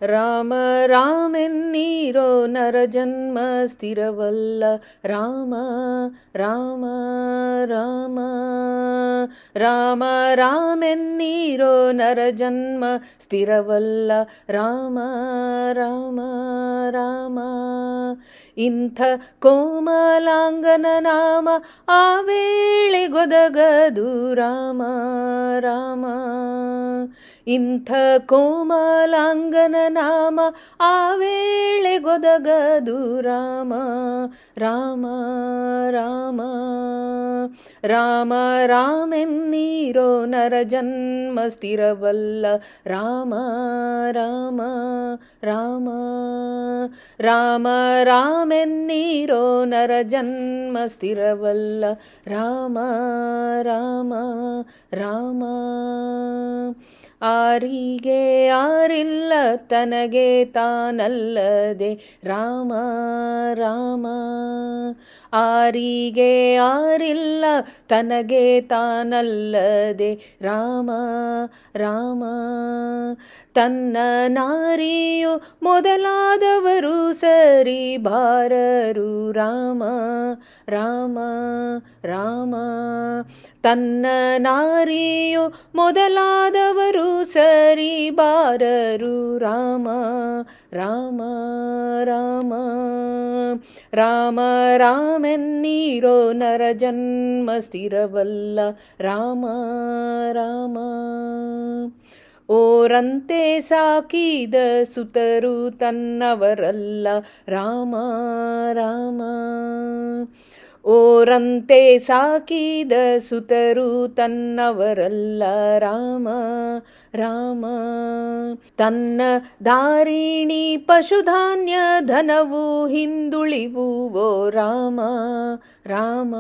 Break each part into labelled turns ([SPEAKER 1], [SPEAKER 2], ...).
[SPEAKER 1] ರಾಮ ರಾಮೆನ್ನೀರೋ ನರ ಜನ್ಮ ಸ್ಥಿರವಲ್ಲ. ರಾಮ ರಾಮ ರಾಮ ರಾಮ ರಾಮೆನ್ನೀರೋ ನರ ಜನ್ಮ ಸ್ಥಿರವಲ್ಲ. ರಾಮ ರಾಮ ರಾಮ ಇಂಥ ಕೋಮಲಾಂಗನ ನಾಮ ಆ ವೇಳೆಗೊದಗದು. ರಾಮ ರಾಮ ಇಂಥ ಕೋಮಲಾಂಗನ ನಾಮ ಆ ವೇಳೆಗೊದಗದು. ರಾಮ ರಾಮ ರಾಮ ರಾಮ ರಾಮೆನ್ನೀರೋ ನರ ಜನ್ಮ ಸ್ಥಿರವಲ್ಲ. ರಾಮ ರಾಮ ರಾಮ ರಾಮ ರಾಮೆನ್ನೀರೋ ನರ ಜನ್ಮ ಸ್ಥಿರವಲ್ಲ. ರಾಮ ರಾಮ ರಾಮ ಆರಿಗೆ ಯಾರಿಲ್ಲ ತನಗೆ ತಾನಲ್ಲದೆ. ರಾಮ ರಾಮ ಆರಿಗೆ ಯಾರಿಲ್ಲ ತನಗೆ ತಾನಲ್ಲದೆ. ರಾಮ ರಾಮ ತನ್ನ ನಾರಿಯು ಮೊದಲಾದವರು ಸರಿ ಬಾರರು. ರಾಮ ರಾಮ ರಾಮ ತನ್ನ ನಾರಿಯು ಮೊದಲಾದವರು ಸರಿ ಬಾರರು. ರಾಮ ರಾಮ ರಾಮ ರಾಮ ರಾಮೆನ್ನೀರೋ ನರ ಜನ್ಮ ಸ್ಥಿರವಲ್ಲ. ರಾಮ ರಾಮ ಓರಂತೆ ಸಾಕಿದ ಸುತರು ತನ್ನವರಲ್ಲ. ರಾಮ ರಾಮ ಓರಂತೆ ಸಾಕಿದ ಸುತರು ತನ್ನವರಲ್ಲ. ರಾಮ ರಾಮ ತನ್ನ ಧಾರಿಣಿ ಪಶುಧಾನ್ಯ ಧನವು ಹಿಂದುಳಿವುವೋ. ರಾಮ ರಾಮ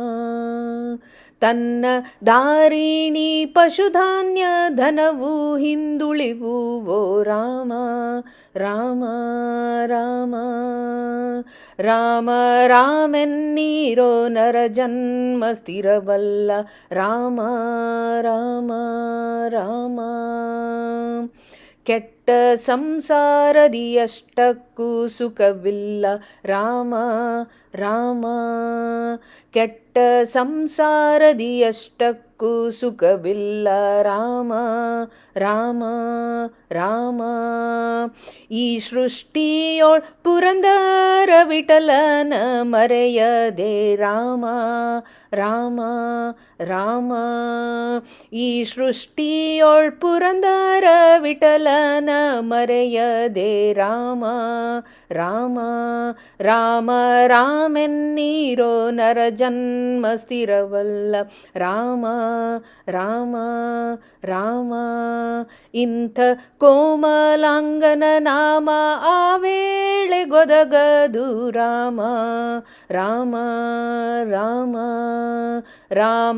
[SPEAKER 1] ತನ್ನ ಧಾರಿಣಿ ಪಶುಧಾನ್ಯ ಧನವು ಹಿಂದುಳಿವುವೋ. ರಾಮ ರಾಮ ರಾಮ ರಾಮ ರಾಮೆನ್ನೀರೋ ನರ ಜನ್ಮ ಸ್ಥಿರವಲ್ಲ. ರಾಮ ರಾಮ ರಾಮ ಕೆಟ್ಟ ಸಂಸಾರದಿ ಅಷ್ಟಕ್ಕೂ ಸುಖವಿಲ್ಲ. ರಾಮ ರಾಮ ಕೆಟ್ಟ ಸಂಸಾರದಿ ಅಷ್ಟಕ್ಕೂ ಸುಖವಿಲ್ಲ. ರಾಮ ರಾಮ ರಾಮ ಈ ಸೃಷ್ಟಿಯೋಳ್ ಪುರಂದರ ವಿಠಲನ ಮರೆಯದೆ. ರಾಮ ರಾಮ ರಾಮ ಈ ಸೃಷ್ಟಿಯೋಳ್ ಪುರಂದರ ವಿಠಲನ ಮರೆಯದೆ. ರಾಮ ರಾಮ ರಾಮ ರಾಮೆನ್ನೀರೋ ನರ ಜನ್ಮ ಸ್ಥಿರವಲ್ಲ. ರಾಮ ರಾಮ ರಾಮ ಇಂಥ ಕೋಮಲಾಂಗನ ನಾಮ ಆ ವೇಳೆಗೊದಗದು. ರಾಮ ರಾಮ ರಾಮ ರಾಮ